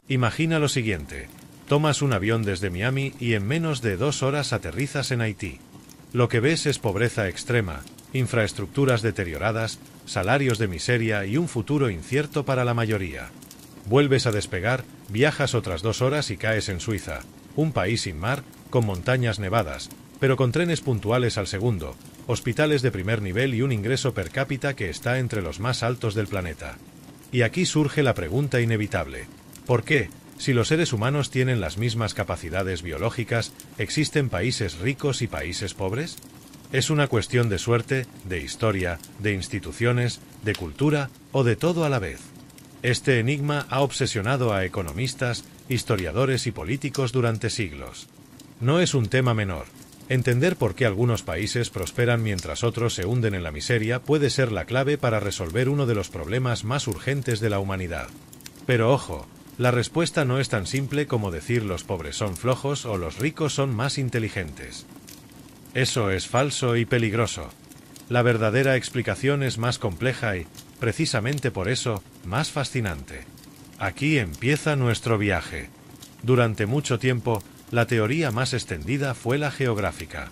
Imagina lo siguiente. Tomas un avión desde Miami y en menos de 2 horas aterrizas en Haití. Lo que ves es pobreza extrema, infraestructuras deterioradas, salarios de miseria y un futuro incierto para la mayoría. Vuelves a despegar, viajas otras 2 horas y caes en Suiza, un país sin mar, con montañas nevadas, pero con trenes puntuales al segundo, hospitales de primer nivel y un ingreso per cápita que está entre los más altos del planeta. Y aquí surge la pregunta inevitable. ¿Por qué, si los seres humanos tienen las mismas capacidades biológicas, existen países ricos y países pobres? ¿Es una cuestión de suerte, de historia, de instituciones, de cultura o de todo a la vez? Este enigma ha obsesionado a economistas, historiadores y políticos durante siglos. No es un tema menor. Entender por qué algunos países prosperan mientras otros se hunden en la miseria puede ser la clave para resolver uno de los problemas más urgentes de la humanidad. Pero ojo, la respuesta no es tan simple como decir los pobres son flojos o los ricos son más inteligentes. Eso es falso y peligroso. La verdadera explicación es más compleja y, precisamente por eso, más fascinante. Aquí empieza nuestro viaje. Durante mucho tiempo, la teoría más extendida fue la geográfica.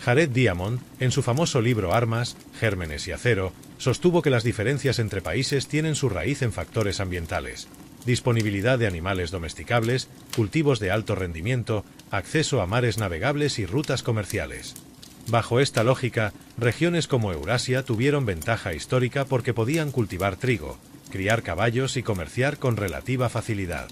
Jared Diamond, en su famoso libro Armas, Gérmenes y Acero, sostuvo que las diferencias entre países tienen su raíz en factores ambientales: disponibilidad de animales domesticables, cultivos de alto rendimiento, acceso a mares navegables y rutas comerciales. Bajo esta lógica, regiones como Eurasia tuvieron ventaja histórica porque podían cultivar trigo, criar caballos y comerciar con relativa facilidad.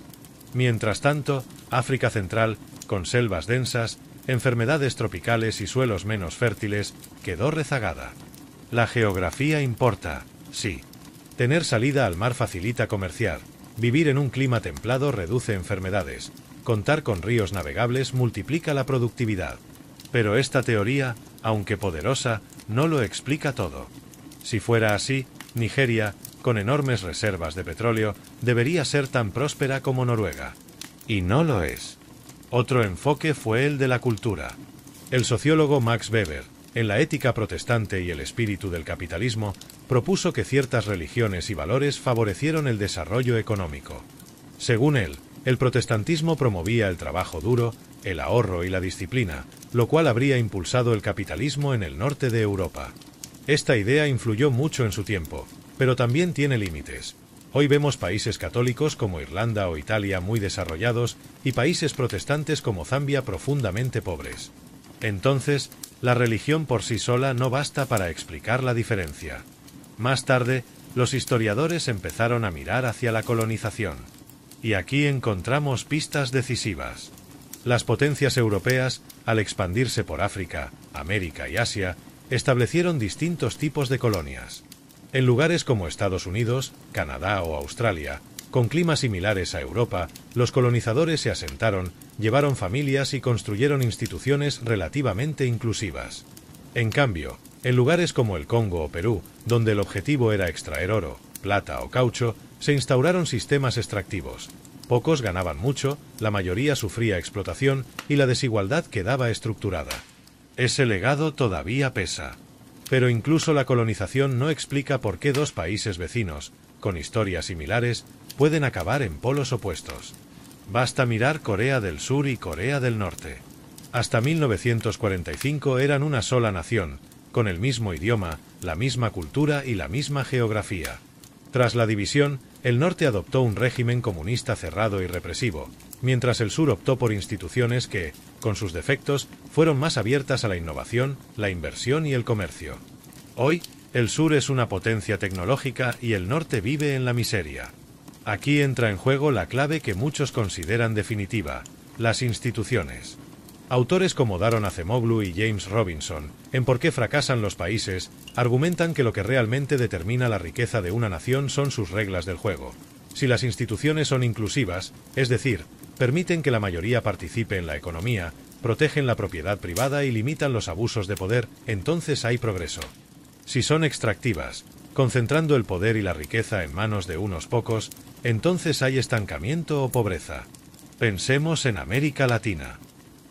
Mientras tanto, África Central, con selvas densas, enfermedades tropicales y suelos menos fértiles, quedó rezagada. La geografía importa, sí. Tener salida al mar facilita comerciar, vivir en un clima templado reduce enfermedades, contar con ríos navegables multiplica la productividad. Pero esta teoría, aunque poderosa, no lo explica todo. Si fuera así, Nigeria, con enormes reservas de petróleo, debería ser tan próspera como Noruega. Y no lo es. Otro enfoque fue el de la cultura. El sociólogo Max Weber, en La ética protestante y el espíritu del capitalismo, propuso que ciertas religiones y valores favorecieron el desarrollo económico. Según él, el protestantismo promovía el trabajo duro, el ahorro y la disciplina, lo cual habría impulsado el capitalismo en el norte de Europa. Esta idea influyó mucho en su tiempo, pero también tiene límites. Hoy vemos países católicos como Irlanda o Italia muy desarrollados y países protestantes como Zambia profundamente pobres. Entonces, la religión por sí sola no basta para explicar la diferencia. Más tarde, los historiadores empezaron a mirar hacia la colonización. Y aquí encontramos pistas decisivas. Las potencias europeas, al expandirse por África, América y Asia, establecieron distintos tipos de colonias. En lugares como Estados Unidos, Canadá o Australia, con climas similares a Europa, los colonizadores se asentaron, llevaron familias y construyeron instituciones relativamente inclusivas. En cambio, en lugares como el Congo o Perú, donde el objetivo era extraer oro, plata o caucho, se instauraron sistemas extractivos. Pocos ganaban mucho, la mayoría sufría explotación y la desigualdad quedaba estructurada. Ese legado todavía pesa. Pero incluso la colonización no explica por qué dos países vecinos, con historias similares, pueden acabar en polos opuestos. Basta mirar Corea del Sur y Corea del Norte. Hasta 1945 eran una sola nación, con el mismo idioma, la misma cultura y la misma geografía. Tras la división, el norte adoptó un régimen comunista cerrado y represivo, mientras el sur optó por instituciones que, con sus defectos, fueron más abiertas a la innovación, la inversión y el comercio. Hoy, el sur es una potencia tecnológica y el norte vive en la miseria. Aquí entra en juego la clave que muchos consideran definitiva: las instituciones. Autores como Daron Acemoglu y James Robinson, en Por qué fracasan los países, argumentan que lo que realmente determina la riqueza de una nación son sus reglas del juego. Si las instituciones son inclusivas, es decir, permiten que la mayoría participe en la economía, protegen la propiedad privada y limitan los abusos de poder, entonces hay progreso. Si son extractivas, concentrando el poder y la riqueza en manos de unos pocos, entonces hay estancamiento o pobreza. Pensemos en América Latina.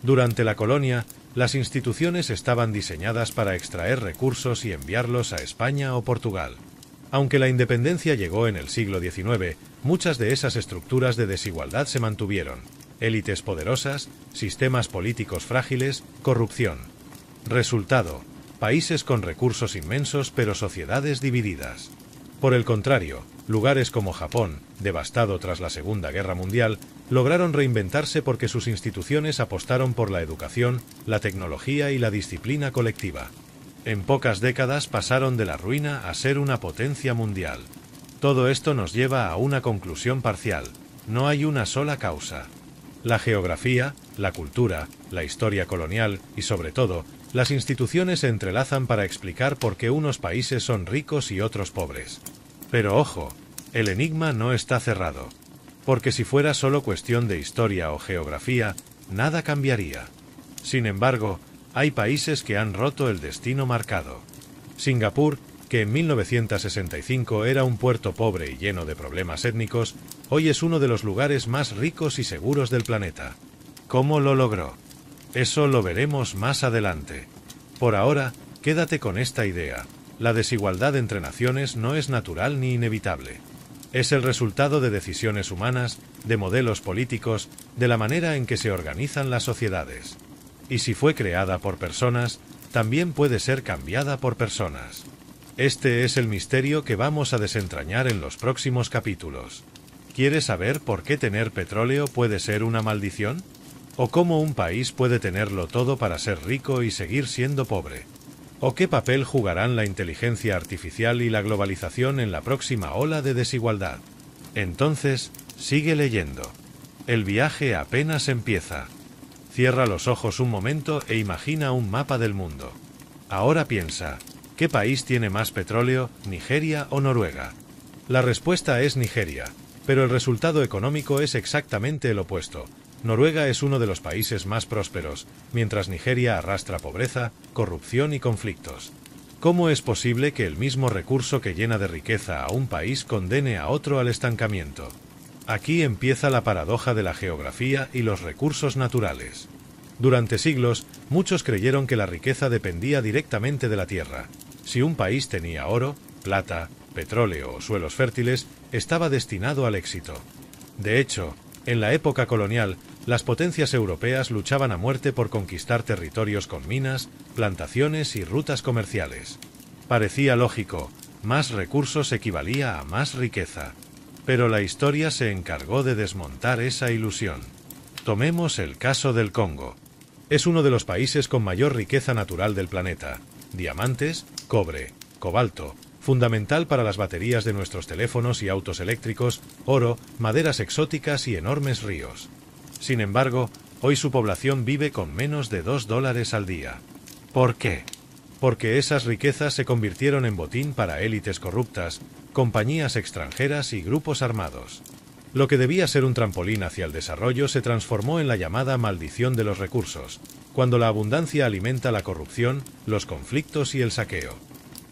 Durante la colonia, las instituciones estaban diseñadas para extraer recursos y enviarlos a España o Portugal. Aunque la independencia llegó en el siglo XIX, muchas de esas estructuras de desigualdad se mantuvieron: élites poderosas, sistemas políticos frágiles, corrupción. Resultado: países con recursos inmensos pero sociedades divididas. Por el contrario, lugares como Japón, devastado tras la Segunda Guerra Mundial, lograron reinventarse porque sus instituciones apostaron por la educación, la tecnología y la disciplina colectiva. En pocas décadas pasaron de la ruina a ser una potencia mundial. Todo esto nos lleva a una conclusión parcial: no hay una sola causa. La geografía, la cultura, la historia colonial y, sobre todo, las instituciones se entrelazan para explicar por qué unos países son ricos y otros pobres. Pero ojo, el enigma no está cerrado. Porque si fuera solo cuestión de historia o geografía, nada cambiaría. Sin embargo, hay países que han roto el destino marcado. Singapur, que en 1965 era un puerto pobre y lleno de problemas étnicos, hoy es uno de los lugares más ricos y seguros del planeta. ¿Cómo lo logró? Eso lo veremos más adelante. Por ahora, quédate con esta idea: la desigualdad entre naciones no es natural ni inevitable. Es el resultado de decisiones humanas, de modelos políticos, de la manera en que se organizan las sociedades. Y si fue creada por personas, también puede ser cambiada por personas. Este es el misterio que vamos a desentrañar en los próximos capítulos. ¿Quieres saber por qué tener petróleo puede ser una maldición? ¿O cómo un país puede tenerlo todo para ser rico y seguir siendo pobre? ¿O qué papel jugarán la inteligencia artificial y la globalización en la próxima ola de desigualdad? Entonces, sigue leyendo. El viaje apenas empieza. Cierra los ojos un momento e imagina un mapa del mundo. Ahora piensa: ¿qué país tiene más petróleo, Nigeria o Noruega? La respuesta es Nigeria, pero el resultado económico es exactamente el opuesto. Noruega es uno de los países más prósperos, mientras Nigeria arrastra pobreza, corrupción y conflictos. ¿Cómo es posible que el mismo recurso que llena de riqueza a un país condene a otro al estancamiento? Aquí empieza la paradoja de la geografía y los recursos naturales. Durante siglos, muchos creyeron que la riqueza dependía directamente de la tierra. Si un país tenía oro, plata, petróleo o suelos fértiles, estaba destinado al éxito. De hecho, en la época colonial, las potencias europeas luchaban a muerte por conquistar territorios con minas, plantaciones y rutas comerciales. Parecía lógico: más recursos equivalía a más riqueza. Pero la historia se encargó de desmontar esa ilusión. Tomemos el caso del Congo. Es uno de los países con mayor riqueza natural del planeta: diamantes, cobre, cobalto, fundamental para las baterías de nuestros teléfonos y autos eléctricos, oro, maderas exóticas y enormes ríos. Sin embargo, hoy su población vive con menos de $2 al día. ¿Por qué? Porque esas riquezas se convirtieron en botín para élites corruptas, compañías extranjeras y grupos armados. Lo que debía ser un trampolín hacia el desarrollo se transformó en la llamada maldición de los recursos, cuando la abundancia alimenta la corrupción, los conflictos y el saqueo.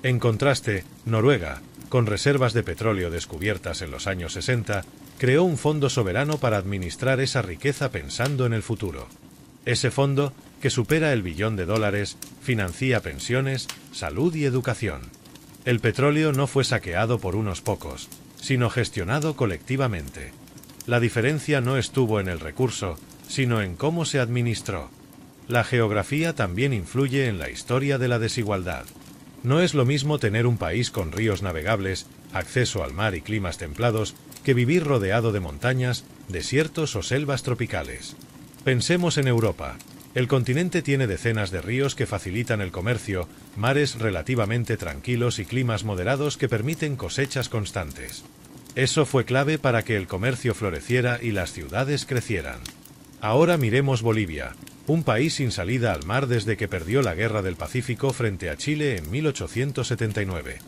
En contraste, Noruega, con reservas de petróleo descubiertas en los años 60, creó un fondo soberano para administrar esa riqueza pensando en el futuro. Ese fondo, que supera el $1 billón, financia pensiones, salud y educación. El petróleo no fue saqueado por unos pocos, sino gestionado colectivamente. La diferencia no estuvo en el recurso, sino en cómo se administró. La geografía también influye en la historia de la desigualdad. No es lo mismo tener un país con ríos navegables, acceso al mar y climas templados, que vivir rodeado de montañas, desiertos o selvas tropicales. Pensemos en Europa. El continente tiene decenas de ríos que facilitan el comercio, mares relativamente tranquilos y climas moderados que permiten cosechas constantes. Eso fue clave para que el comercio floreciera y las ciudades crecieran. Ahora miremos Bolivia, un país sin salida al mar desde que perdió la Guerra del Pacífico frente a Chile en 1879.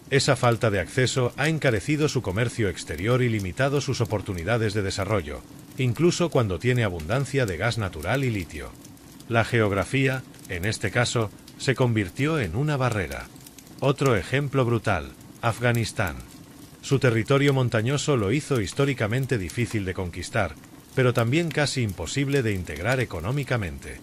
Esa falta de acceso ha encarecido su comercio exterior y limitado sus oportunidades de desarrollo, incluso cuando tiene abundancia de gas natural y litio. La geografía, en este caso, se convirtió en una barrera. Otro ejemplo brutal: Afganistán. Su territorio montañoso lo hizo históricamente difícil de conquistar, pero también casi imposible de integrar económicamente.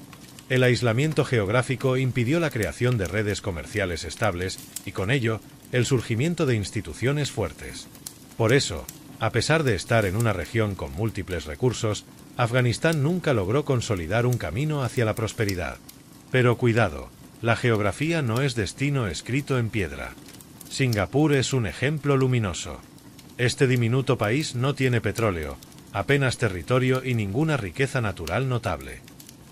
El aislamiento geográfico impidió la creación de redes comerciales estables y, con ello, el surgimiento de instituciones fuertes. Por eso, a pesar de estar en una región con múltiples recursos, Afganistán nunca logró consolidar un camino hacia la prosperidad. Pero cuidado, la geografía no es destino escrito en piedra. Singapur es un ejemplo luminoso. Este diminuto país no tiene petróleo, apenas territorio y ninguna riqueza natural notable.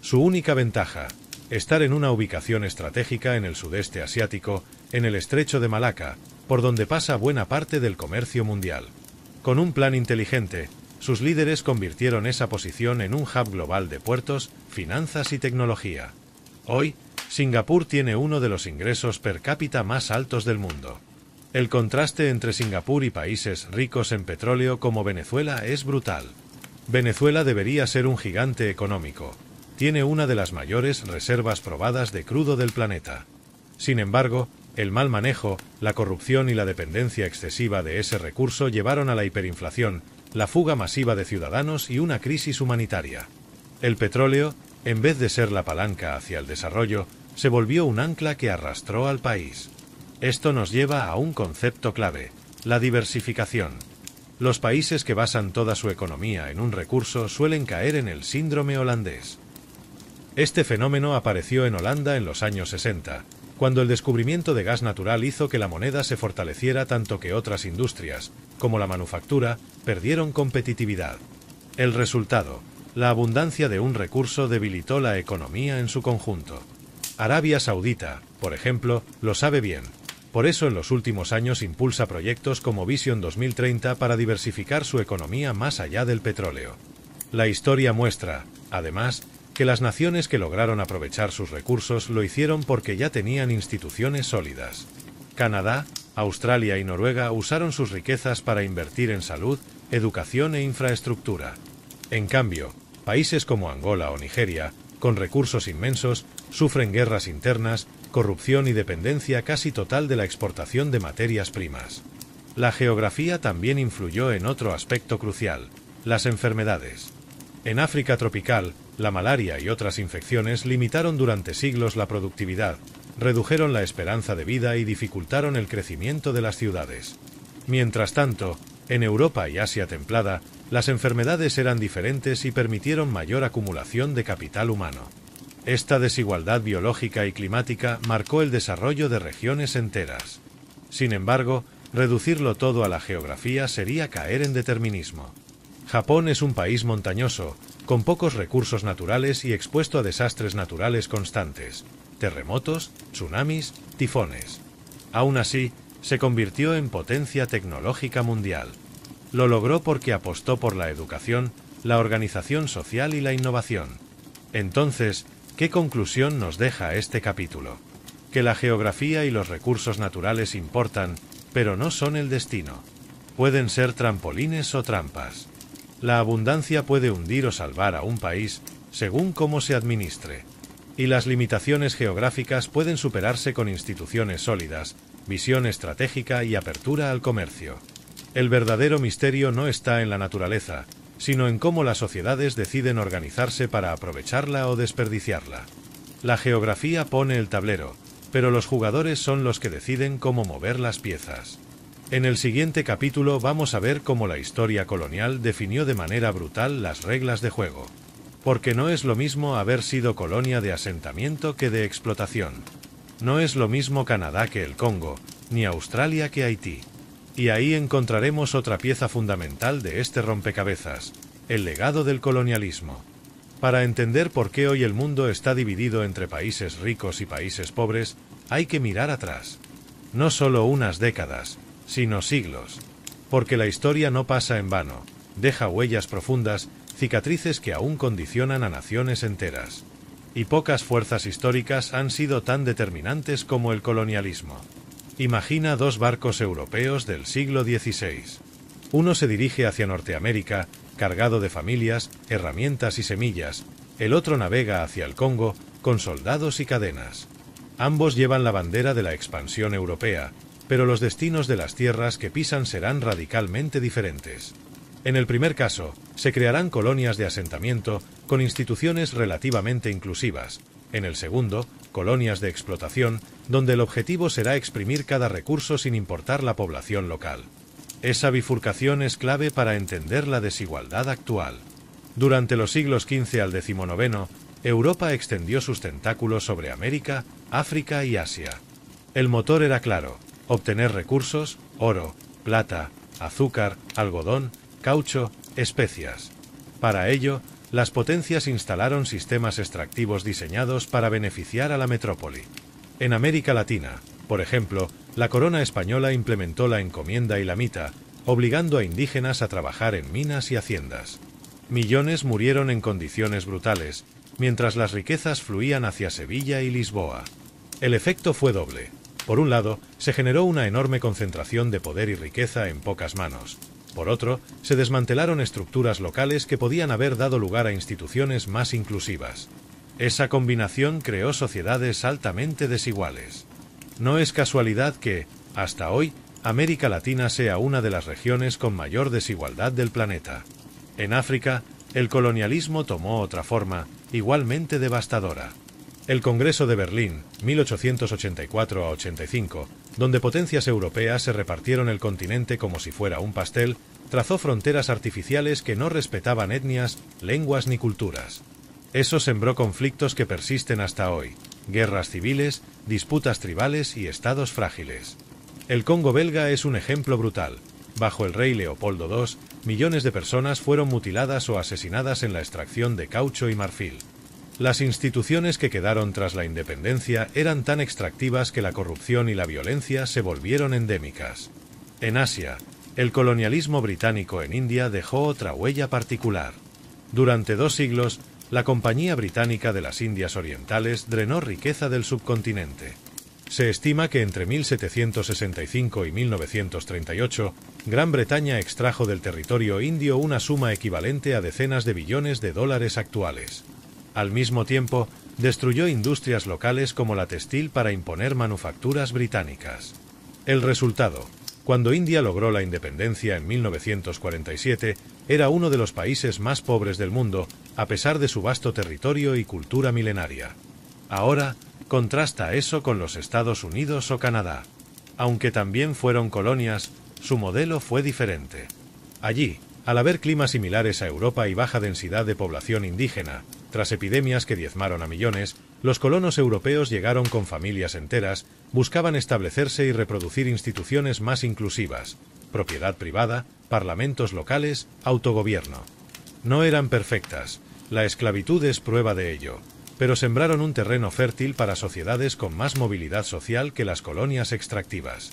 Su única ventaja, estar en una ubicación estratégica en el sudeste asiático, en el estrecho de Malaca, por donde pasa buena parte del comercio mundial. Con un plan inteligente, sus líderes convirtieron esa posición en un hub global de puertos, finanzas y tecnología. Hoy, Singapur tiene uno de los ingresos per cápita más altos del mundo. El contraste entre Singapur y países ricos en petróleo como Venezuela es brutal. Venezuela debería ser un gigante económico. Tiene una de las mayores reservas probadas de crudo del planeta. Sin embargo, el mal manejo, la corrupción y la dependencia excesiva de ese recurso llevaron a la hiperinflación, la fuga masiva de ciudadanos y una crisis humanitaria. El petróleo, en vez de ser la palanca hacia el desarrollo, se volvió un ancla que arrastró al país. Esto nos lleva a un concepto clave, la diversificación. Los países que basan toda su economía en un recurso suelen caer en el síndrome holandés. Este fenómeno apareció en Holanda en los años 60, cuando el descubrimiento de gas natural hizo que la moneda se fortaleciera tanto que otras industrias, como la manufactura, perdieron competitividad. El resultado, la abundancia de un recurso debilitó la economía en su conjunto. Arabia Saudita, por ejemplo, lo sabe bien. Por eso en los últimos años impulsa proyectos como Vision 2030 para diversificar su economía más allá del petróleo. La historia muestra, además, que las naciones que lograron aprovechar sus recursos lo hicieron porque ya tenían instituciones sólidas. Canadá, Australia y Noruega usaron sus riquezas para invertir en salud, educación e infraestructura. En cambio, países como Angola o Nigeria, con recursos inmensos, sufren guerras internas, corrupción y dependencia casi total de la exportación de materias primas. La geografía también influyó en otro aspecto crucial, las enfermedades. En África tropical, la malaria y otras infecciones limitaron durante siglos la productividad, redujeron la esperanza de vida y dificultaron el crecimiento de las ciudades. Mientras tanto, en Europa y Asia templada, las enfermedades eran diferentes y permitieron mayor acumulación de capital humano. Esta desigualdad biológica y climática marcó el desarrollo de regiones enteras. Sin embargo, reducirlo todo a la geografía sería caer en determinismo. Japón es un país montañoso, con pocos recursos naturales y expuesto a desastres naturales constantes, terremotos, tsunamis, tifones. Aún así, se convirtió en potencia tecnológica mundial. Lo logró porque apostó por la educación, la organización social y la innovación. Entonces, ¿qué conclusión nos deja este capítulo? Que la geografía y los recursos naturales importan, pero no son el destino. Pueden ser trampolines o trampas. La abundancia puede hundir o salvar a un país, según cómo se administre. Y las limitaciones geográficas pueden superarse con instituciones sólidas, visión estratégica y apertura al comercio. El verdadero misterio no está en la naturaleza, sino en cómo las sociedades deciden organizarse para aprovecharla o desperdiciarla. La geografía pone el tablero, pero los jugadores son los que deciden cómo mover las piezas. En el siguiente capítulo vamos a ver cómo la historia colonial definió de manera brutal las reglas de juego. Porque no es lo mismo haber sido colonia de asentamiento que de explotación. No es lo mismo Canadá que el Congo, ni Australia que Haití. Y ahí encontraremos otra pieza fundamental de este rompecabezas, el legado del colonialismo. Para entender por qué hoy el mundo está dividido entre países ricos y países pobres, hay que mirar atrás. No solo unas décadas, sino siglos. Porque la historia no pasa en vano, deja huellas profundas, cicatrices que aún condicionan a naciones enteras. Y pocas fuerzas históricas han sido tan determinantes como el colonialismo. Imagina dos barcos europeos del siglo XVI. Uno se dirige hacia Norteamérica, cargado de familias, herramientas y semillas. El otro navega hacia el Congo, con soldados y cadenas. Ambos llevan la bandera de la expansión europea, pero los destinos de las tierras que pisan serán radicalmente diferentes. En el primer caso, se crearán colonias de asentamiento con instituciones relativamente inclusivas. En el segundo, colonias de explotación, donde el objetivo será exprimir cada recurso sin importar la población local. Esa bifurcación es clave para entender la desigualdad actual. Durante los siglos XV al XIX, Europa extendió sus tentáculos sobre América, África y Asia. El motor era claro: obtener recursos, oro, plata, azúcar, algodón, caucho, especias. Para ello, las potencias instalaron sistemas extractivos diseñados para beneficiar a la metrópoli. En América Latina, por ejemplo, la corona española implementó la encomienda y la mita, obligando a indígenas a trabajar en minas y haciendas. Millones murieron en condiciones brutales, mientras las riquezas fluían hacia Sevilla y Lisboa. El efecto fue doble. Por un lado, se generó una enorme concentración de poder y riqueza en pocas manos. Por otro, se desmantelaron estructuras locales que podían haber dado lugar a instituciones más inclusivas. Esa combinación creó sociedades altamente desiguales. No es casualidad que, hasta hoy, América Latina sea una de las regiones con mayor desigualdad del planeta. En África, el colonialismo tomó otra forma, igualmente devastadora. El Congreso de Berlín, 1884 a 85, donde potencias europeas se repartieron el continente como si fuera un pastel, trazó fronteras artificiales que no respetaban etnias, lenguas ni culturas. Eso sembró conflictos que persisten hasta hoy: guerras civiles, disputas tribales y estados frágiles. El Congo belga es un ejemplo brutal. Bajo el rey Leopoldo II, millones de personas fueron mutiladas o asesinadas en la extracción de caucho y marfil. Las instituciones que quedaron tras la independencia eran tan extractivas que la corrupción y la violencia se volvieron endémicas. En Asia, el colonialismo británico en India dejó otra huella particular. Durante 2 siglos, la Compañía Británica de las Indias Orientales drenó riqueza del subcontinente. Se estima que entre 1765 y 1938, Gran Bretaña extrajo del territorio indio una suma equivalente a decenas de billones de dólares actuales. Al mismo tiempo, destruyó industrias locales como la textil para imponer manufacturas británicas. El resultado: cuando India logró la independencia en 1947, era uno de los países más pobres del mundo, a pesar de su vasto territorio y cultura milenaria. Ahora, contrasta eso con los Estados Unidos o Canadá. Aunque también fueron colonias, su modelo fue diferente. Allí, al haber climas similares a Europa y baja densidad de población indígena, tras epidemias que diezmaron a millones, los colonos europeos llegaron con familias enteras, buscaban establecerse y reproducir instituciones más inclusivas: propiedad privada, parlamentos locales, autogobierno. No eran perfectas, la esclavitud es prueba de ello, pero sembraron un terreno fértil para sociedades con más movilidad social que las colonias extractivas.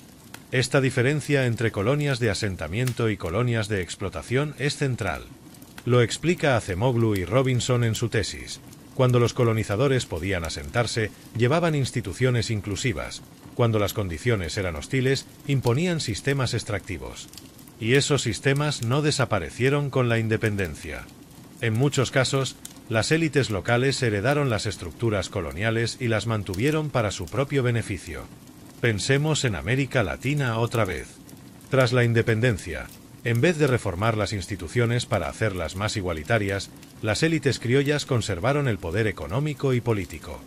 Esta diferencia entre colonias de asentamiento y colonias de explotación es central. Lo explica Acemoglu y Robinson en su tesis. Cuando los colonizadores podían asentarse, llevaban instituciones inclusivas. Cuando las condiciones eran hostiles, imponían sistemas extractivos. Y esos sistemas no desaparecieron con la independencia. En muchos casos, las élites locales heredaron las estructuras coloniales y las mantuvieron para su propio beneficio. Pensemos en América Latina otra vez. Tras la independencia, en vez de reformar las instituciones para hacerlas más igualitarias, las élites criollas conservaron el poder económico y político.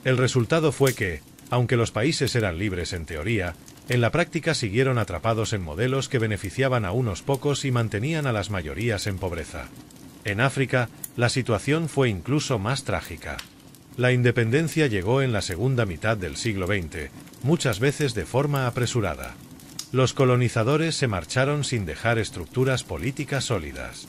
El resultado fue que, aunque los países eran libres en teoría, en la práctica siguieron atrapados en modelos que beneficiaban a unos pocos y mantenían a las mayorías en pobreza. En África, la situación fue incluso más trágica. La independencia llegó en la segunda mitad del siglo XX, muchas veces de forma apresurada. Los colonizadores se marcharon sin dejar estructuras políticas sólidas.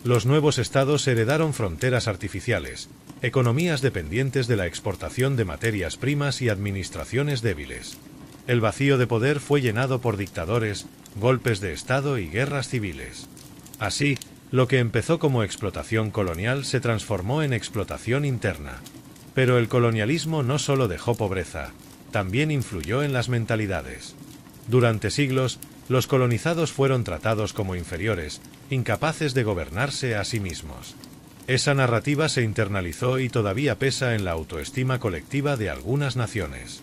Los nuevos estados heredaron fronteras artificiales, economías dependientes de la exportación de materias primas y administraciones débiles. El vacío de poder fue llenado por dictadores, golpes de estado y guerras civiles. Así, lo que empezó como explotación colonial se transformó en explotación interna. Pero el colonialismo no solo dejó pobreza, también influyó en las mentalidades. Durante siglos, los colonizados fueron tratados como inferiores, incapaces de gobernarse a sí mismos. Esa narrativa se internalizó y todavía pesa en la autoestima colectiva de algunas naciones.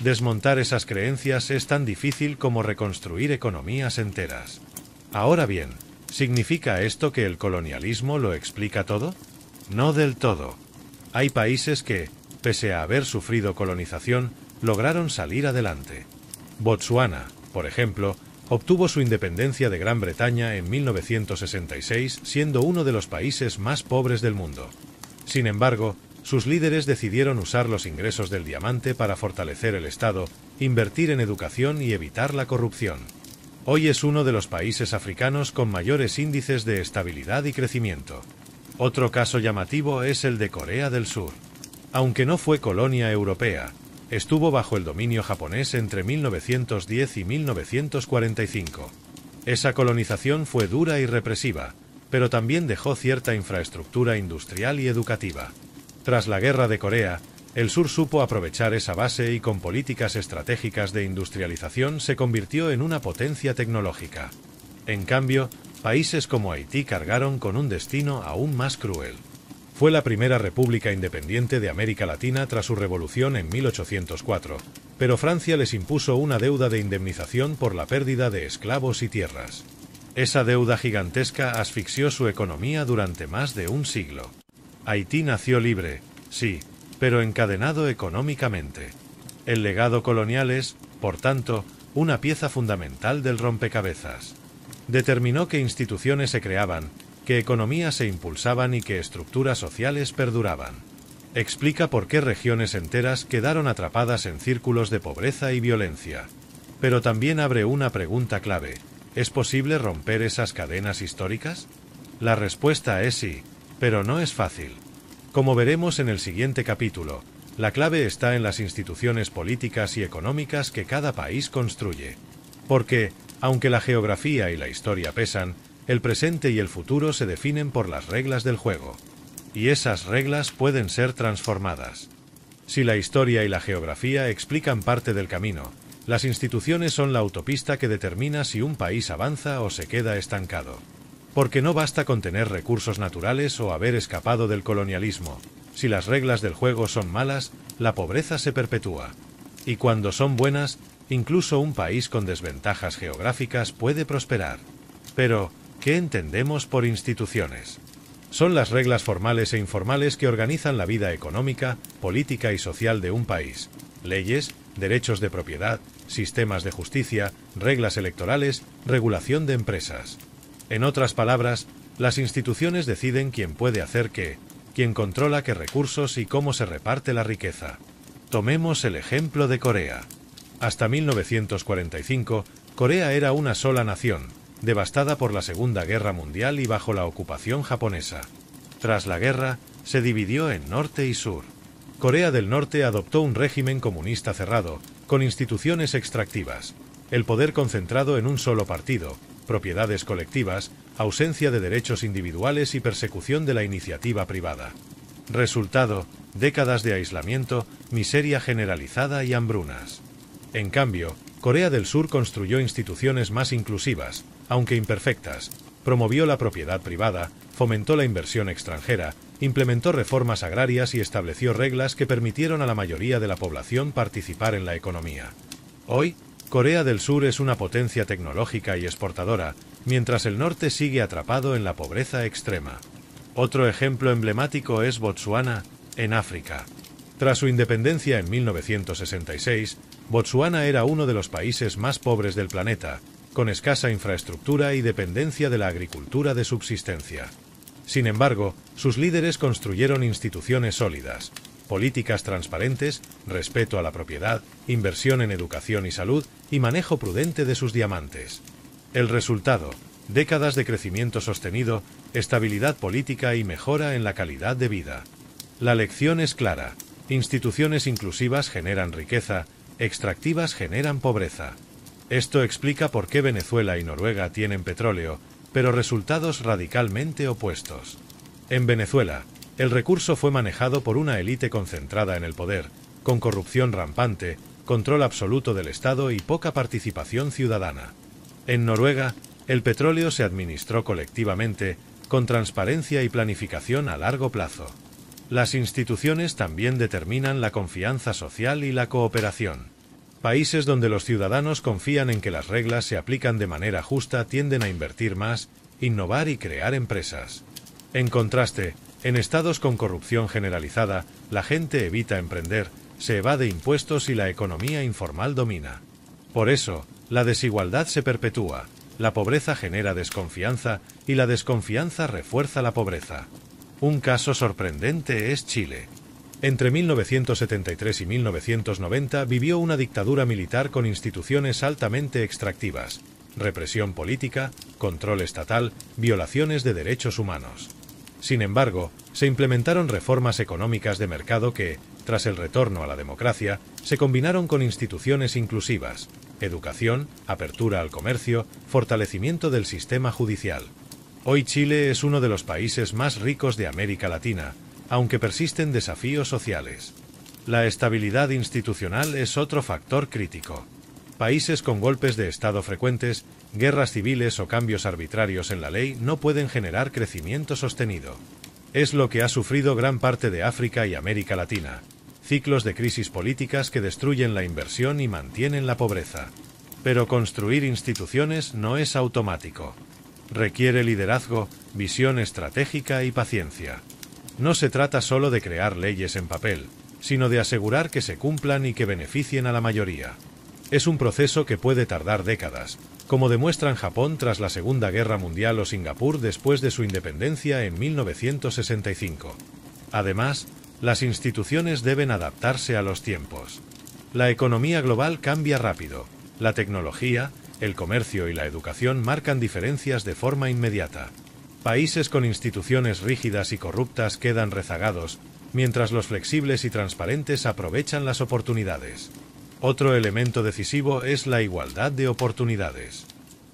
Desmontar esas creencias es tan difícil como reconstruir economías enteras. Ahora bien, ¿significa esto que el colonialismo lo explica todo? No del todo. Hay países que, pese a haber sufrido colonización, lograron salir adelante. Botsuana, por ejemplo, obtuvo su independencia de Gran Bretaña en 1966, siendo uno de los países más pobres del mundo. Sin embargo, sus líderes decidieron usar los ingresos del diamante para fortalecer el Estado, invertir en educación y evitar la corrupción. Hoy es uno de los países africanos con mayores índices de estabilidad y crecimiento. Otro caso llamativo es el de Corea del Sur. Aunque no fue colonia europea, estuvo bajo el dominio japonés entre 1910 y 1945. Esa colonización fue dura y represiva, pero también dejó cierta infraestructura industrial y educativa. Tras la Guerra de Corea, el sur supo aprovechar esa base y con políticas estratégicas de industrialización se convirtió en una potencia tecnológica. En cambio, países como Haití cargaron con un destino aún más cruel. Fue la primera república independiente de América Latina tras su revolución en 1804, pero Francia les impuso una deuda de indemnización por la pérdida de esclavos y tierras. Esa deuda gigantesca asfixió su economía durante más de un siglo. Haití nació libre, sí, pero encadenado económicamente. El legado colonial es, por tanto, una pieza fundamental del rompecabezas. Determinó qué instituciones se creaban, qué economías se impulsaban y qué estructuras sociales perduraban. Explica por qué regiones enteras quedaron atrapadas en círculos de pobreza y violencia. Pero también abre una pregunta clave: ¿es posible romper esas cadenas históricas? La respuesta es sí, pero no es fácil. Como veremos en el siguiente capítulo, la clave está en las instituciones políticas y económicas que cada país construye. Porque, aunque la geografía y la historia pesan, el presente y el futuro se definen por las reglas del juego. Y esas reglas pueden ser transformadas. Si la historia y la geografía explican parte del camino, las instituciones son la autopista que determina si un país avanza o se queda estancado. Porque no basta con tener recursos naturales o haber escapado del colonialismo. Si las reglas del juego son malas, la pobreza se perpetúa. Y cuando son buenas, incluso un país con desventajas geográficas puede prosperar. Pero, ¿qué entendemos por instituciones? Son las reglas formales e informales que organizan la vida económica, política y social de un país. Leyes, derechos de propiedad, sistemas de justicia, reglas electorales, regulación de empresas. En otras palabras, las instituciones deciden quién puede hacer qué, quién controla qué recursos y cómo se reparte la riqueza. Tomemos el ejemplo de Corea. Hasta 1945, Corea era una sola nación, devastada por la Segunda Guerra Mundial y bajo la ocupación japonesa. Tras la guerra, se dividió en norte y sur. Corea del Norte adoptó un régimen comunista cerrado, con instituciones extractivas, el poder concentrado en un solo partido, propiedades colectivas, ausencia de derechos individuales y persecución de la iniciativa privada. Resultado: décadas de aislamiento, miseria generalizada y hambrunas. En cambio, Corea del Sur construyó instituciones más inclusivas, aunque imperfectas, promovió la propiedad privada, fomentó la inversión extranjera, implementó reformas agrarias y estableció reglas que permitieron a la mayoría de la población participar en la economía. Hoy, Corea del Sur es una potencia tecnológica y exportadora, mientras el norte sigue atrapado en la pobreza extrema. Otro ejemplo emblemático es Botsuana, en África. Tras su independencia en 1966, Botsuana era uno de los países más pobres del planeta, con escasa infraestructura y dependencia de la agricultura de subsistencia. Sin embargo, sus líderes construyeron instituciones sólidas, políticas transparentes, respeto a la propiedad, inversión en educación y salud y manejo prudente de sus diamantes. El resultado: décadas de crecimiento sostenido, estabilidad política y mejora en la calidad de vida. La lección es clara: instituciones inclusivas generan riqueza, extractivas generan pobreza. Esto explica por qué Venezuela y Noruega tienen petróleo, pero resultados radicalmente opuestos. En Venezuela, el recurso fue manejado por una élite concentrada en el poder, con corrupción rampante, control absoluto del Estado y poca participación ciudadana. En Noruega, el petróleo se administró colectivamente, con transparencia y planificación a largo plazo. Las instituciones también determinan la confianza social y la cooperación. Países donde los ciudadanos confían en que las reglas se aplican de manera justa tienden a invertir más, innovar y crear empresas. En contraste, En estados con corrupción generalizada, la gente evita emprender, se evade impuestos y la economía informal domina. Por eso, la desigualdad se perpetúa, la pobreza genera desconfianza y la desconfianza refuerza la pobreza. Un caso sorprendente es Chile. Entre 1973 y 1990 vivió una dictadura militar con instituciones altamente extractivas, represión política, control estatal, violaciones de derechos humanos. Sin embargo, se implementaron reformas económicas de mercado que, tras el retorno a la democracia, se combinaron con instituciones inclusivas, educación, apertura al comercio, fortalecimiento del sistema judicial. Hoy Chile es uno de los países más ricos de América Latina, aunque persisten desafíos sociales. La estabilidad institucional es otro factor crítico. Países con golpes de Estado frecuentes, guerras civiles o cambios arbitrarios en la ley no pueden generar crecimiento sostenido. Es lo que ha sufrido gran parte de África y América Latina. Ciclos de crisis políticas que destruyen la inversión y mantienen la pobreza. Pero construir instituciones no es automático. Requiere liderazgo, visión estratégica y paciencia. No se trata solo de crear leyes en papel, sino de asegurar que se cumplan y que beneficien a la mayoría. Es un proceso que puede tardar décadas, como demuestran Japón tras la Segunda Guerra Mundial o Singapur después de su independencia en 1965. Además, las instituciones deben adaptarse a los tiempos. La economía global cambia rápido. La tecnología, el comercio y la educación marcan diferencias de forma inmediata. Países con instituciones rígidas y corruptas quedan rezagados, mientras los flexibles y transparentes aprovechan las oportunidades. Otro elemento decisivo es la igualdad de oportunidades.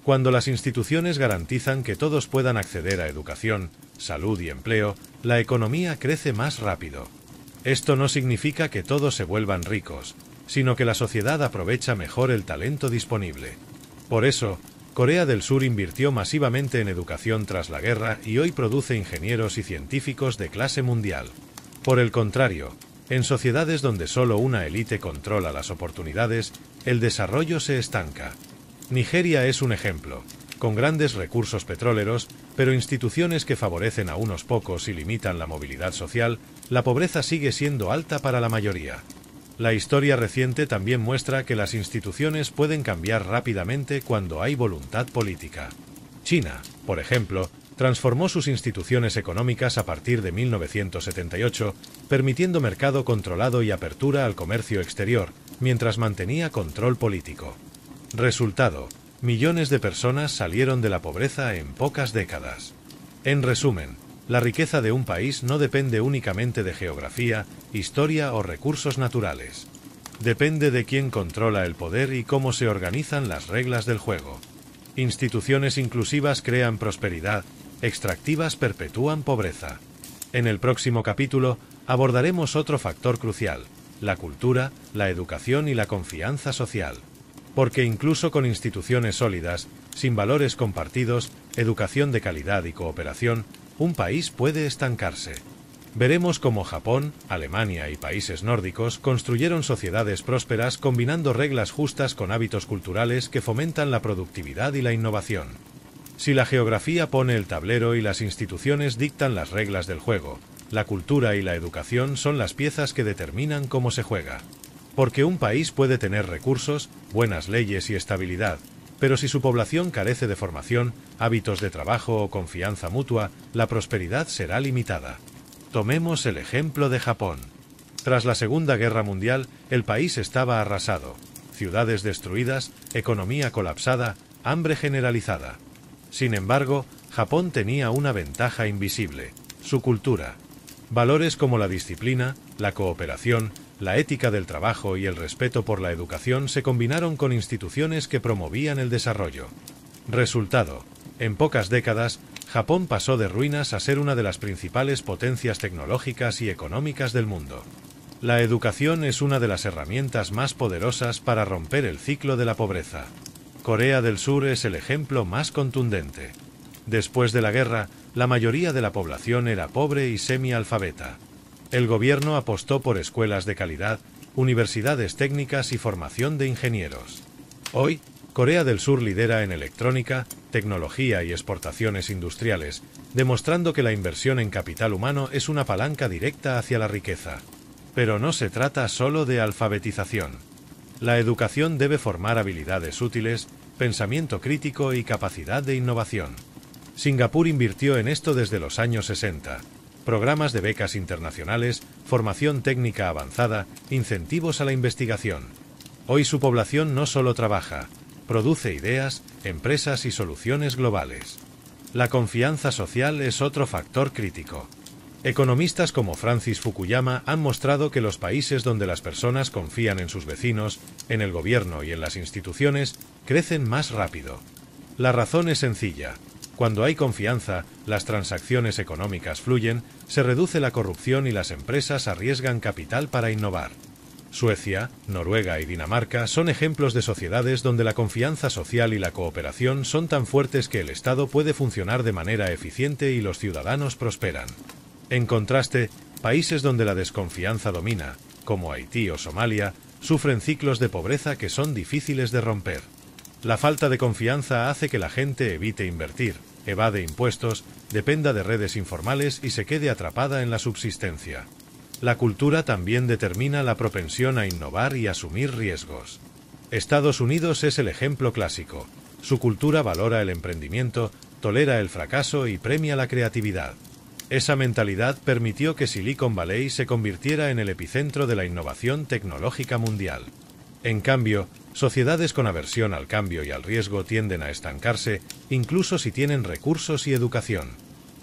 Cuando las instituciones garantizan que todos puedan acceder a educación, salud y empleo, la economía crece más rápido. Esto no significa que todos se vuelvan ricos, sino que la sociedad aprovecha mejor el talento disponible. Por eso, Corea del Sur invirtió masivamente en educación tras la guerra y hoy produce ingenieros y científicos de clase mundial. Por el contrario, en sociedades donde solo una élite controla las oportunidades, el desarrollo se estanca. Nigeria es un ejemplo, con grandes recursos petroleros, pero instituciones que favorecen a unos pocos y limitan la movilidad social, la pobreza sigue siendo alta para la mayoría. La historia reciente también muestra que las instituciones pueden cambiar rápidamente cuando hay voluntad política. China, por ejemplo, transformó sus instituciones económicas a partir de 1978, permitiendo mercado controlado y apertura al comercio exterior, mientras mantenía control político. Resultado: millones de personas salieron de la pobreza en pocas décadas. En resumen, la riqueza de un país no depende únicamente de geografía, historia o recursos naturales. Depende de quién controla el poder y cómo se organizan las reglas del juego. Instituciones inclusivas crean prosperidad, extractivas perpetúan pobreza. En el próximo capítulo abordaremos otro factor crucial: la cultura, la educación y la confianza social. Porque incluso con instituciones sólidas, sin valores compartidos, educación de calidad y cooperación, un país puede estancarse. Veremos cómo Japón, Alemania y países nórdicos construyeron sociedades prósperas combinando reglas justas con hábitos culturales que fomentan la productividad y la innovación. Si la geografía pone el tablero y las instituciones dictan las reglas del juego, la cultura y la educación son las piezas que determinan cómo se juega. Porque un país puede tener recursos, buenas leyes y estabilidad, pero si su población carece de formación, hábitos de trabajo o confianza mutua, la prosperidad será limitada. Tomemos el ejemplo de Japón. Tras la Segunda Guerra Mundial, el país estaba arrasado. Ciudades destruidas, economía colapsada, hambre generalizada. Sin embargo, Japón tenía una ventaja invisible: su cultura. Valores como la disciplina, la cooperación, la ética del trabajo y el respeto por la educación se combinaron con instituciones que promovían el desarrollo. Resultado: en pocas décadas, Japón pasó de ruinas a ser una de las principales potencias tecnológicas y económicas del mundo. La educación es una de las herramientas más poderosas para romper el ciclo de la pobreza. Corea del Sur es el ejemplo más contundente. Después de la guerra, la mayoría de la población era pobre y semialfabeta. El gobierno apostó por escuelas de calidad, universidades técnicas y formación de ingenieros. Hoy, Corea del Sur lidera en electrónica, tecnología y exportaciones industriales, demostrando que la inversión en capital humano es una palanca directa hacia la riqueza. Pero no se trata solo de alfabetización. La educación debe formar habilidades útiles, pensamiento crítico y capacidad de innovación. Singapur invirtió en esto desde los años 60. Programas de becas internacionales, formación técnica avanzada, incentivos a la investigación. Hoy su población no solo trabaja, produce ideas, empresas y soluciones globales. La confianza social es otro factor crítico. Economistas como Francis Fukuyama han mostrado que los países donde las personas confían en sus vecinos, en el gobierno y en las instituciones, crecen más rápido. La razón es sencilla. Cuando hay confianza, las transacciones económicas fluyen, se reduce la corrupción y las empresas arriesgan capital para innovar. Suecia, Noruega y Dinamarca son ejemplos de sociedades donde la confianza social y la cooperación son tan fuertes que el Estado puede funcionar de manera eficiente y los ciudadanos prosperan. En contraste, países donde la desconfianza domina, como Haití o Somalia, sufren ciclos de pobreza que son difíciles de romper. La falta de confianza hace que la gente evite invertir, evade impuestos, dependa de redes informales y se quede atrapada en la subsistencia. La cultura también determina la propensión a innovar y asumir riesgos. Estados Unidos es el ejemplo clásico. Su cultura valora el emprendimiento, tolera el fracaso y premia la creatividad. Esa mentalidad permitió que Silicon Valley se convirtiera en el epicentro de la innovación tecnológica mundial. En cambio, sociedades con aversión al cambio y al riesgo tienden a estancarse, incluso si tienen recursos y educación.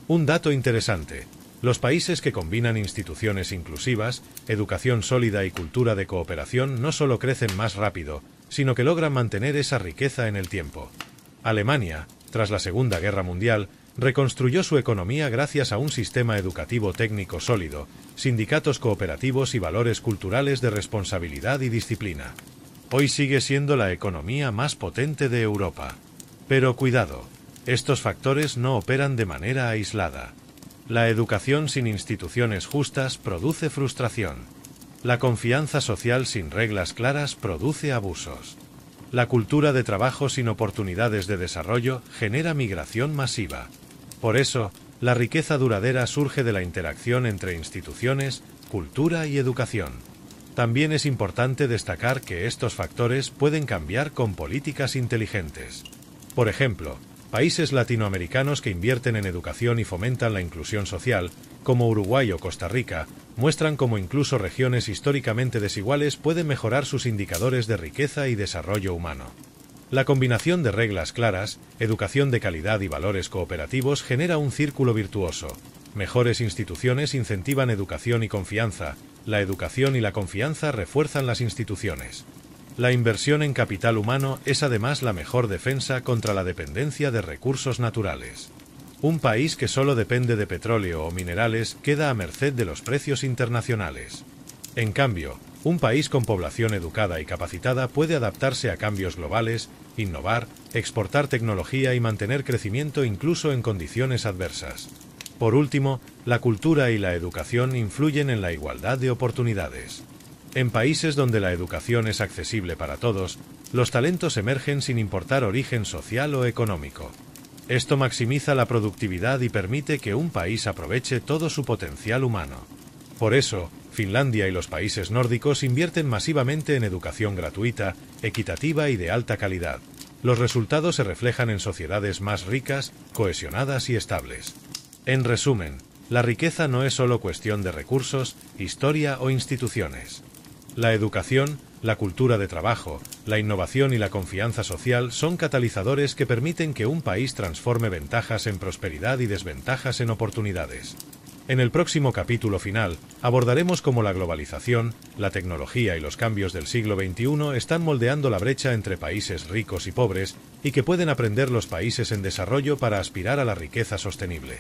Un dato interesante: los países que combinan instituciones inclusivas, educación sólida y cultura de cooperación no solo crecen más rápido, sino que logran mantener esa riqueza en el tiempo. Alemania, tras la Segunda Guerra Mundial, reconstruyó su economía gracias a un sistema educativo técnico sólido, sindicatos cooperativos y valores culturales de responsabilidad y disciplina. Hoy sigue siendo la economía más potente de Europa. Pero cuidado, estos factores no operan de manera aislada. La educación sin instituciones justas produce frustración. La confianza social sin reglas claras produce abusos. La cultura de trabajo sin oportunidades de desarrollo genera migración masiva. Por eso, la riqueza duradera surge de la interacción entre instituciones, cultura y educación. También es importante destacar que estos factores pueden cambiar con políticas inteligentes. Por ejemplo, países latinoamericanos que invierten en educación y fomentan la inclusión social, como Uruguay o Costa Rica, muestran cómo incluso regiones históricamente desiguales pueden mejorar sus indicadores de riqueza y desarrollo humano. La combinación de reglas claras, educación de calidad y valores cooperativos genera un círculo virtuoso. Mejores instituciones incentivan educación y confianza, la educación y la confianza refuerzan las instituciones. La inversión en capital humano es además la mejor defensa contra la dependencia de recursos naturales. Un país que solo depende de petróleo o minerales queda a merced de los precios internacionales. En cambio, un país con población educada y capacitada puede adaptarse a cambios globales, innovar, exportar tecnología y mantener crecimiento incluso en condiciones adversas. Por último, la cultura y la educación influyen en la igualdad de oportunidades. En países donde la educación es accesible para todos, los talentos emergen sin importar origen social o económico. Esto maximiza la productividad y permite que un país aproveche todo su potencial humano. Por eso, Finlandia y los países nórdicos invierten masivamente en educación gratuita, equitativa y de alta calidad. Los resultados se reflejan en sociedades más ricas, cohesionadas y estables. En resumen, la riqueza no es solo cuestión de recursos, historia o instituciones. La educación, la cultura de trabajo, la innovación y la confianza social son catalizadores que permiten que un país transforme ventajas en prosperidad y desventajas en oportunidades. En el próximo capítulo final, abordaremos cómo la globalización, la tecnología y los cambios del siglo XXI están moldeando la brecha entre países ricos y pobres y que pueden aprender los países en desarrollo para aspirar a la riqueza sostenible.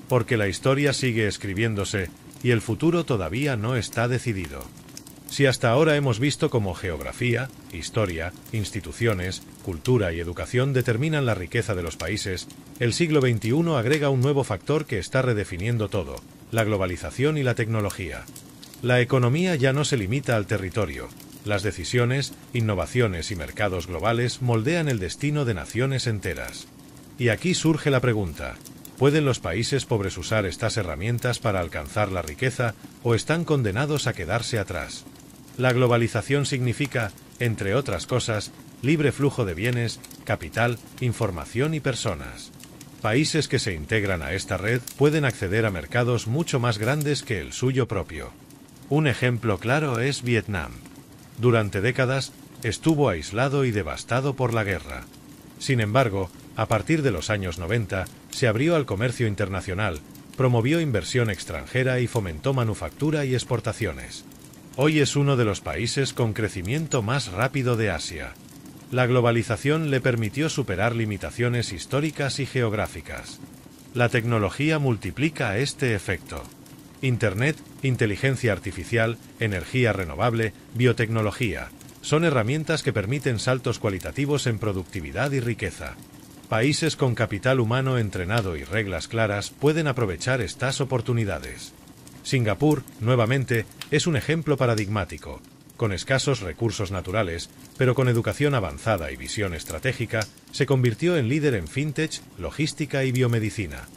Porque la historia sigue escribiéndose y el futuro todavía no está decidido. Si hasta ahora hemos visto cómo geografía, historia, instituciones, cultura y educación determinan la riqueza de los países, el siglo XXI agrega un nuevo factor que está redefiniendo todo: la globalización y la tecnología. La economía ya no se limita al territorio. Las decisiones, innovaciones y mercados globales moldean el destino de naciones enteras. Y aquí surge la pregunta: ¿pueden los países pobres usar estas herramientas para alcanzar la riqueza o están condenados a quedarse atrás? La globalización significa, entre otras cosas, libre flujo de bienes, capital, información y personas. Países que se integran a esta red pueden acceder a mercados mucho más grandes que el suyo propio. Un ejemplo claro es Vietnam. Durante décadas estuvo aislado y devastado por la guerra. Sin embargo, a partir de los años 90, se abrió al comercio internacional, promovió inversión extranjera y fomentó manufactura y exportaciones. Hoy es uno de los países con crecimiento más rápido de Asia. La globalización le permitió superar limitaciones históricas y geográficas. La tecnología multiplica este efecto. Internet, inteligencia artificial, energía renovable, biotecnología, son herramientas que permiten saltos cualitativos en productividad y riqueza. Países con capital humano entrenado y reglas claras pueden aprovechar estas oportunidades. Singapur, nuevamente, es un ejemplo paradigmático. Con escasos recursos naturales, pero con educación avanzada y visión estratégica, se convirtió en líder en fintech, logística y biomedicina.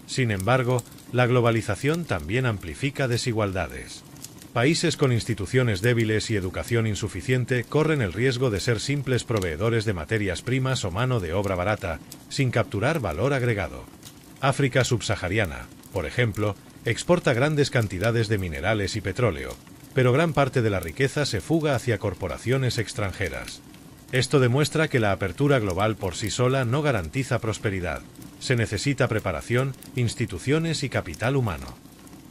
Sin embargo, la globalización también amplifica desigualdades. Países con instituciones débiles y educación insuficiente corren el riesgo de ser simples proveedores de materias primas o mano de obra barata, sin capturar valor agregado. África subsahariana, por ejemplo, exporta grandes cantidades de minerales y petróleo, pero gran parte de la riqueza se fuga hacia corporaciones extranjeras. Esto demuestra que la apertura global por sí sola no garantiza prosperidad. Se necesita preparación, instituciones y capital humano.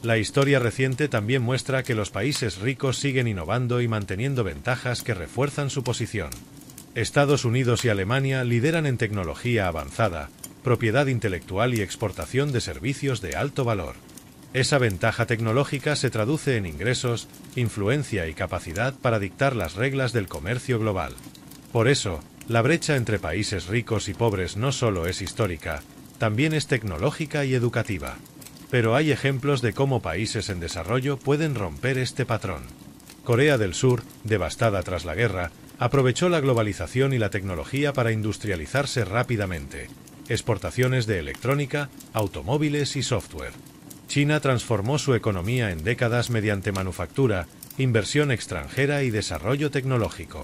La historia reciente también muestra que los países ricos siguen innovando y manteniendo ventajas que refuerzan su posición. Estados Unidos y Alemania lideran en tecnología avanzada, propiedad intelectual y exportación de servicios de alto valor. Esa ventaja tecnológica se traduce en ingresos, influencia y capacidad para dictar las reglas del comercio global. Por eso, la brecha entre países ricos y pobres no solo es histórica, también es tecnológica y educativa. Pero hay ejemplos de cómo países en desarrollo pueden romper este patrón. Corea del Sur, devastada tras la guerra, aprovechó la globalización y la tecnología para industrializarse rápidamente. Exportaciones de electrónica, automóviles y software. China transformó su economía en décadas mediante manufactura, inversión extranjera y desarrollo tecnológico.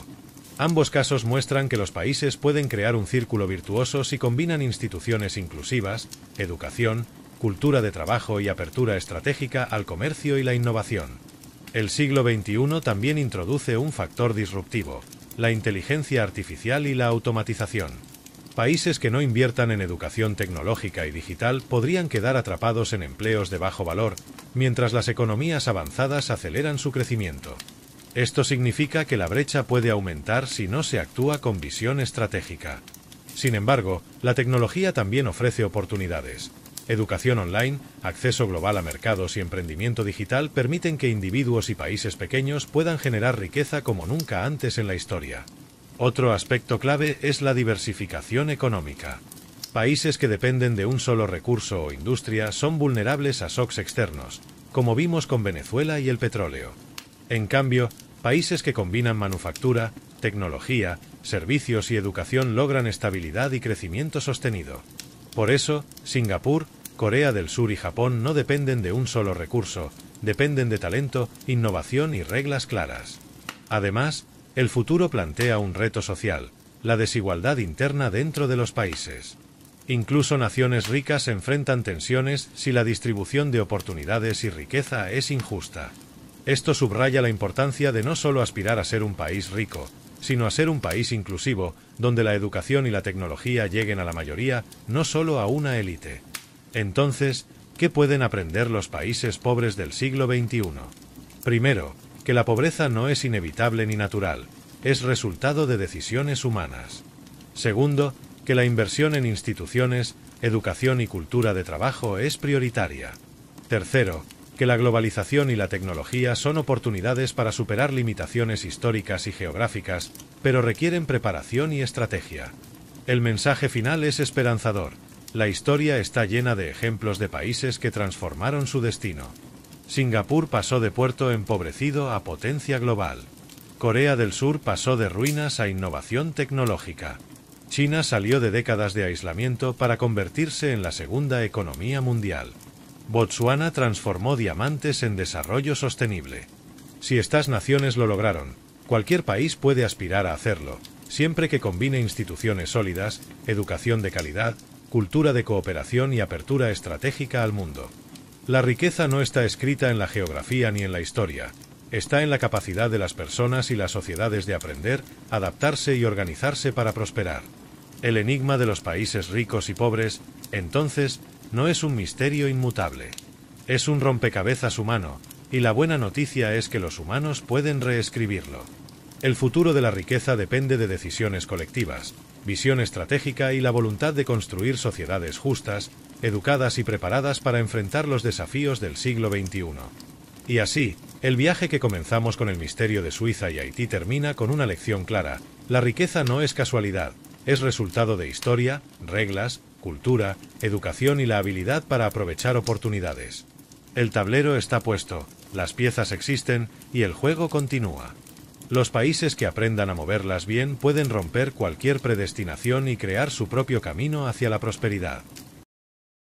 Ambos casos muestran que los países pueden crear un círculo virtuoso si combinan instituciones inclusivas, educación, cultura de trabajo y apertura estratégica al comercio y la innovación. El siglo XXI también introduce un factor disruptivo: la inteligencia artificial y la automatización. Países que no inviertan en educación tecnológica y digital podrían quedar atrapados en empleos de bajo valor, mientras las economías avanzadas aceleran su crecimiento. Esto significa que la brecha puede aumentar si no se actúa con visión estratégica. Sin embargo, la tecnología también ofrece oportunidades. Educación online, acceso global a mercados y emprendimiento digital permiten que individuos y países pequeños puedan generar riqueza como nunca antes en la historia. Otro aspecto clave es la diversificación económica. Países que dependen de un solo recurso o industria son vulnerables a shocks externos, como vimos con Venezuela y el petróleo. En cambio, países que combinan manufactura, tecnología, servicios y educación logran estabilidad y crecimiento sostenido. Por eso, Singapur, Corea del Sur y Japón no dependen de un solo recurso, dependen de talento, innovación y reglas claras. Además, el futuro plantea un reto social: la desigualdad interna dentro de los países. Incluso naciones ricas enfrentan tensiones si la distribución de oportunidades y riqueza es injusta. Esto subraya la importancia de no solo aspirar a ser un país rico, sino a ser un país inclusivo, donde la educación y la tecnología lleguen a la mayoría, no solo a una élite. Entonces, ¿qué pueden aprender los países pobres del siglo XXI? Primero, que la pobreza no es inevitable ni natural, es resultado de decisiones humanas. Segundo, que la inversión en instituciones, educación y cultura de trabajo es prioritaria. Tercero, que la globalización y la tecnología son oportunidades para superar limitaciones históricas y geográficas, pero requieren preparación y estrategia. El mensaje final es esperanzador. La historia está llena de ejemplos de países que transformaron su destino. Singapur pasó de puerto empobrecido a potencia global. Corea del Sur pasó de ruinas a innovación tecnológica. China salió de décadas de aislamiento para convertirse en la segunda economía mundial. Botsuana transformó diamantes en desarrollo sostenible. Si estas naciones lo lograron, cualquier país puede aspirar a hacerlo, siempre que combine instituciones sólidas, educación de calidad, cultura de cooperación y apertura estratégica al mundo. La riqueza no está escrita en la geografía ni en la historia, está en la capacidad de las personas y las sociedades de aprender, adaptarse y organizarse para prosperar. El enigma de los países ricos y pobres, entonces, no es un misterio inmutable. Es un rompecabezas humano, y la buena noticia es que los humanos pueden reescribirlo. El futuro de la riqueza depende de decisiones colectivas, visión estratégica y la voluntad de construir sociedades justas, educadas y preparadas para enfrentar los desafíos del siglo XXI. Y así, el viaje que comenzamos con el misterio de Suiza y Haití termina con una lección clara: la riqueza no es casualidad, es resultado de historia, reglas, cultura, educación y la habilidad para aprovechar oportunidades. El tablero está puesto, las piezas existen y el juego continúa. Los países que aprendan a moverlas bien pueden romper cualquier predestinación y crear su propio camino hacia la prosperidad.